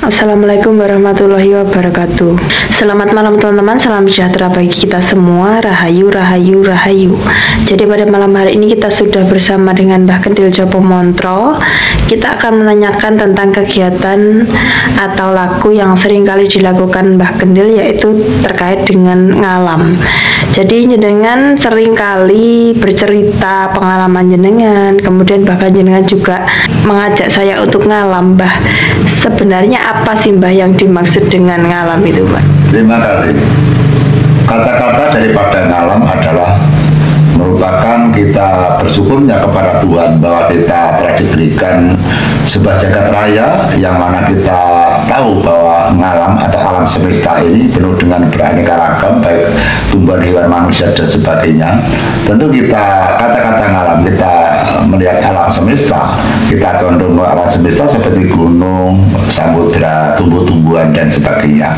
Assalamualaikum warahmatullahi wabarakatuh. Selamat malam teman-teman, salam sejahtera bagi kita semua. Rahayu, rahayu, rahayu. Jadi pada malam hari ini kita sudah bersama dengan Mbah Kendil Jopo Montro. Kita akan menanyakan tentang kegiatan atau laku yang sering kali dilakukan Mbah Kendil, yaitu terkait dengan ngalam. Jadi jenengan sering kali bercerita pengalaman jenengan, kemudian bahkan jenengan juga mengajak saya untuk ngalam, Mbah. Sebenarnya apa sih, Mbah, yang dimaksud dengan ngalam itu, Mbah? Terima kasih. Kata-kata daripada ngalam adalah merupakan kita bersyukurnya kepada Tuhan bahwa kita telah diberikan sebuah jagat raya yang mana kita tahu bahwa ngalam atau alam semesta ini penuh dengan beraneka ragam, baik tumbuhan, hewan, manusia dan sebagainya. Tentu kita kata-kata ngalam, kita melihat alam semesta, kita condong alam semesta seperti gunung, samudra, tumbuh-tumbuhan dan sebagainya.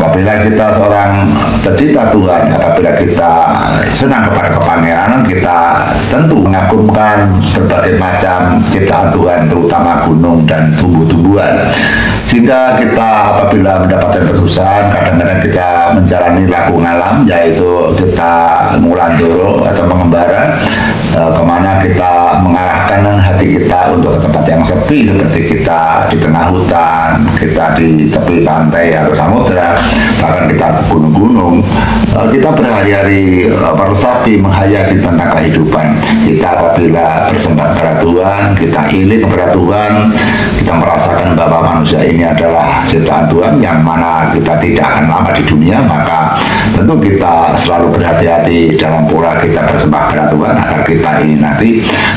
Apabila kita seorang pecinta Tuhan, apabila kita senang kepada kepangeranan, kita tentu mengagumkan berbagai macam ciptaan Tuhan, terutama gunung dan tumbuh-tumbuhan. Sehingga kita apabila mendapatkan kesusahan, kadang-kadang kita menjalani laku ngalam, yaitu kita ngulandoro atau mengembara, kemana kita mengarahkan hati kita untuk ke tempat yang sepi, seperti kita di tengah hutan, kita di tepi pantai atau samudra, bahkan kita ke gunung-gunung. Kita berhari-hari meresapi, menghayati tentang kehidupan kita. Apabila bersembah kepada Tuhan, kita ilit kepada Tuhan, kita merasakan bahwa manusia ini adalah ciptaan Tuhan yang mana kita tidak akan lama di dunia, maka tentu kita selalu berhati-hati dalam pola kita bersembah kepada Tuhan, agar kita ini nanti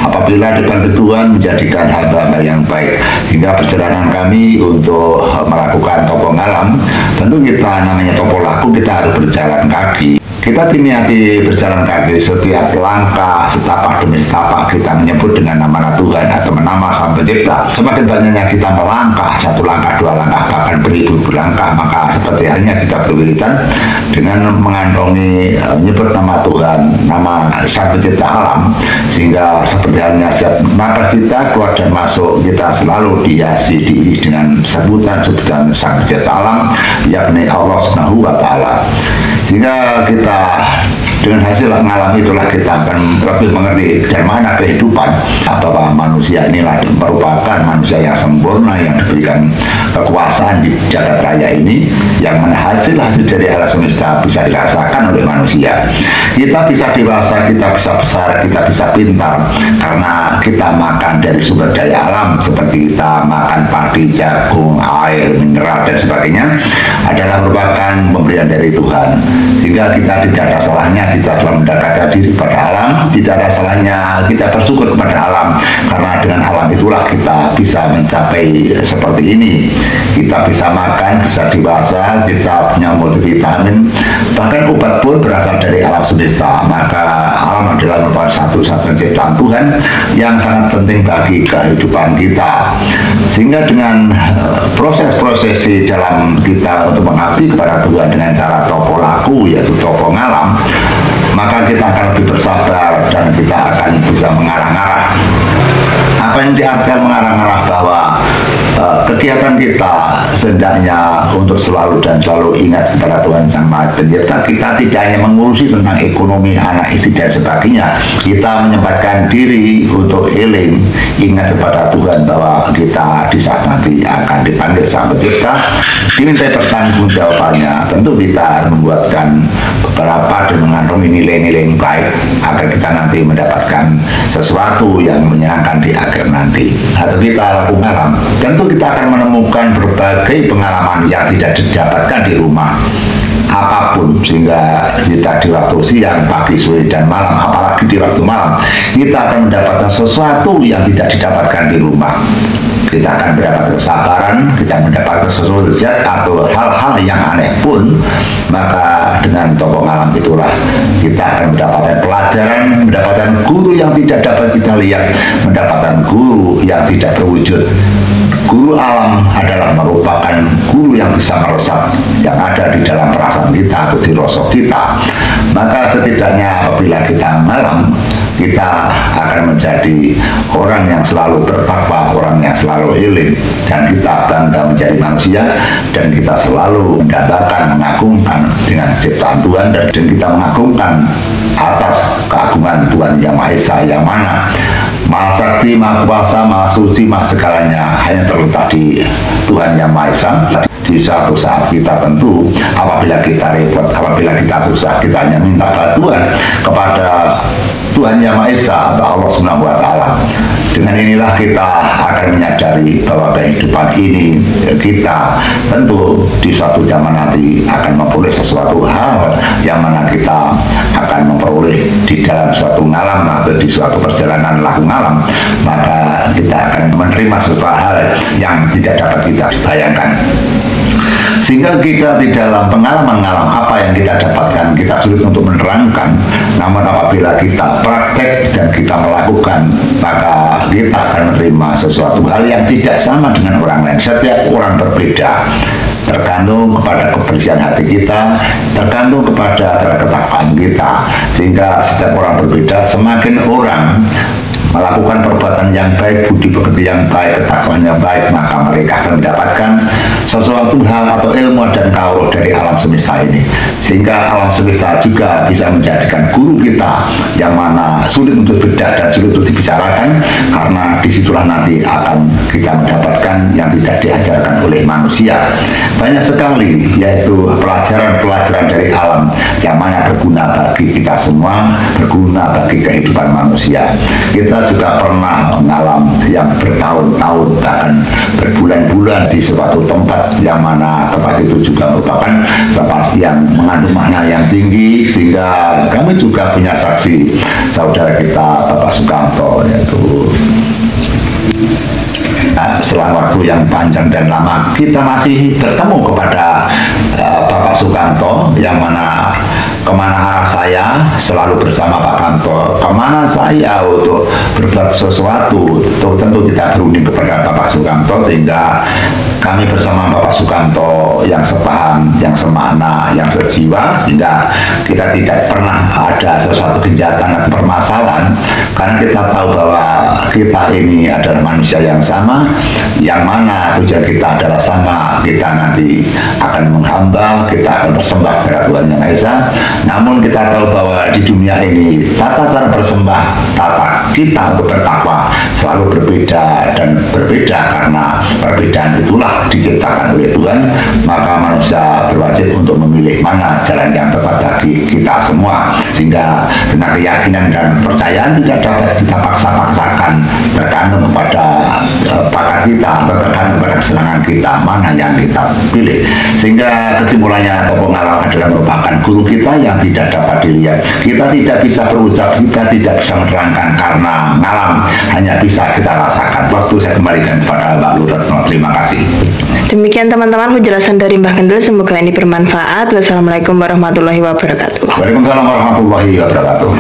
apabila dipanggil Tuhan menjadikan hamba yang baik. Sehingga perjalanan kami untuk melakukan topo ngalam, tentu kita namanya topo laku, kita harus berjalan kaki. Kita diniati berjalan kaki, setiap langkah, setapak demi setapak kita menyebut dengan nama Tuhan atau nama Sang Pencipta. Semakin banyaknya kita melangkah, satu langkah, dua langkah, bahkan beribu-ribu langkah, maka seperti halnya kita berwiritan dengan mengantongi menyebut nama Tuhan, nama Sang Pencipta alam. Sehingga seperti halnya setiap napas kita keluar dan masuk, kita selalu dihiasi, diiris dengan sebutan-sebutan Sang Pencipta alam, yakni Allah Subhanahu wa Ta'ala. Sehingga kita dengan hasil ngalam itulah kita akan lebih mengerti dari mana kehidupan, bahwa manusia inilah merupakan manusia yang sempurna, yang diberikan kekuasaan di jagat raya ini, yang mana hasil-hasil dari alam semesta bisa dirasakan oleh manusia. Kita bisa dewasa, kita bisa besar, kita bisa pintar karena kita makan dari sumber daya alam, seperti kita makan padi, jagung, air, mineral dan sebagainya, adalah merupakan pemberian dari Tuhan. Sehingga kita tidak ada salahnya kita selalu mendekatkan diri pada alam, tidak ada salahnya kita bersyukur kepada alam, karena dengan alam itulah kita bisa mencapai seperti ini. Kita bisa makan, bisa dewasa, kita punya multivitamin, bahkan obat pun berasal dari alam semesta. Maka alam adalah merupakan satu-satunya ciptaan Tuhan yang sangat penting bagi kehidupan kita. Sehingga dengan proses-proses di dalam kita untuk mengabdi kepada Tuhan dengan cara topo laku, yaitu topo ngalam, maka kita akan lebih bersabar dan kita akan bisa mengarah-arah. Apa yang diartikan mengarah-arah? Bahwa kegiatan kita hendaknya untuk selalu dan selalu ingat kepada Tuhan Sang Maha Pencipta. Kita tidak hanya mengurusi tentang ekonomi, anak istri dan sebagainya. Kita menyempatkan diri untuk healing, ingat kepada Tuhan bahwa kita di saat nanti akan dipanggil Sang Pencipta, diminta pertanggungjawabannya. Tentu kita harus membuatkan beberapa dan mengantongi nilai-nilai yang baik agar kita nanti mendapatkan sesuatu yang menyenangkan di akhir nanti. Atau kita laku ngalam, tentu kita akan menemukan berbagai pengalaman yang tidak didapatkan di rumah apapun. Sehingga kita di waktu siang, pagi, sore, dan malam, apalagi di waktu malam, kita akan mendapatkan sesuatu yang tidak didapatkan di rumah. Kita akan mendapat kesabaran, kita mendapatkan sesuatu zat atau hal-hal yang aneh pun, maka dengan topo ngalam itulah kita akan mendapatkan pelajaran, mendapatkan guru yang tidak dapat kita lihat, mendapatkan guru yang tidak berwujud. Guru alam adalah merupakan guru yang yang bisa meresap yang ada di dalam perasaan kita atau di rosok kita, maka setidaknya apabila kita malam, kita akan menjadi orang yang selalu bertakwa, orang yang selalu healing, dan kita bangga menjadi manusia, dan kita selalu mendapatkan, mengagumkan dengan ciptaan Tuhan, dan kita mengagumkan atas keagungan Tuhan Yang Maha Esa, yang mana Maha Sakti, Maha Kuasa, Maha Suci, Maha segalanya hanya terletak di Tuhan Yang Maha Esa. Di suatu saat kita tentu apabila kita repot, apabila kita susah, kita hanya minta bantuan kepada Tuhan Yang Maha Esa atau Allah Subhanahu wa Ta'ala. Dengan inilah kita akan menyadari bahwa kehidupan ini kita tentu di suatu zaman nanti akan memperoleh sesuatu hal yang mana kita akan memperoleh di dalam suatu ngalam atau di suatu perjalanan laku ngalam, maka kita akan menerima sesuatu hal yang tidak dapat kita bayangkan. Sehingga kita di dalam pengalaman-pengalaman apa yang kita dapatkan, kita sulit untuk menerangkan. Namun apabila kita praktek dan kita melakukan, maka kita akan menerima sesuatu hal yang tidak sama dengan orang lain. Setiap orang berbeda, tergantung kepada kebersihan hati kita, tergantung kepada ketakwaan kita. Sehingga setiap orang berbeda, semakin orang melakukan perbuatan yang baik, budi pekerti yang baik, ketakwaan yang baik, maka mereka akan mendapatkan sesuatu hal atau ilmu dan kaulo dari alam semesta ini. Sehingga alam semesta juga bisa menjadikan guru kita yang mana sulit untuk bedah dan sulit untuk dibicarakan, karena disitulah nanti akan kita mendapatkan yang tidak diajarkan oleh manusia. Banyak sekali, yaitu pelajaran-pelajaran dari alam yang mana berguna bagi kita semua, berguna bagi kehidupan manusia. Kita juga pernah mengalami yang bertahun-tahun, bahkan berbulan-bulan di suatu tempat yang mana tempat itu juga merupakan tempat yang mengandung makna yang tinggi, sehingga kami juga punya saksi saudara kita Bapak Sukamto, yaitu selang waktu yang panjang dan lama kita masih bertemu kepada Bapak Sukamto, yang mana kemana arah saya selalu bersama Pak Kanto, kemana saya untuk berbuat sesuatu, tentu kita berunding kepada Bapak Sukamto, sehingga kami bersama Bapak Sukamto yang sepaham, yang semakna, yang sejiwa, sehingga kita tidak pernah ada sesuatu kejahatan atau permasalahan, karena kita tahu bahwa kita ini adalah manusia yang sama, yang mana tujuan kita adalah sama. Kita nanti akan menghamba, kita akan bersembah kepada Tuhan Yang Maha Esa. Namun kita tahu bahwa di dunia ini tata cara bersembah, tata kita untuk bertakwa selalu berbeda, dan berbeda karena perbedaan itulah diciptakan oleh Tuhan. Maka manusia berwajib untuk memilih mana jalan yang tepat bagi kita semua, sehingga dengan keyakinan dan kepercayaan tidak dapat kita paksa-paksakan, tergantung kepada bakat kita atau tergantung kepada kesenangan kita mana yang kita pilih. Sehingga kesimpulannya pengalaman adalah merupakan guru kita yang tidak dapat dilihat. Kita tidak bisa berucap, kita tidak bisa menerangkan, karena ngalam hanya bisa kita rasakan. Waktu saya kembalikan kepada Mbak Lurutno. Terima kasih. Demikian teman-teman penjelasan dari Mbah Kendel, semoga ini bermanfaat. Wassalamualaikum warahmatullahi wabarakatuh. Waalaikumsalam warahmatullahi wabarakatuh.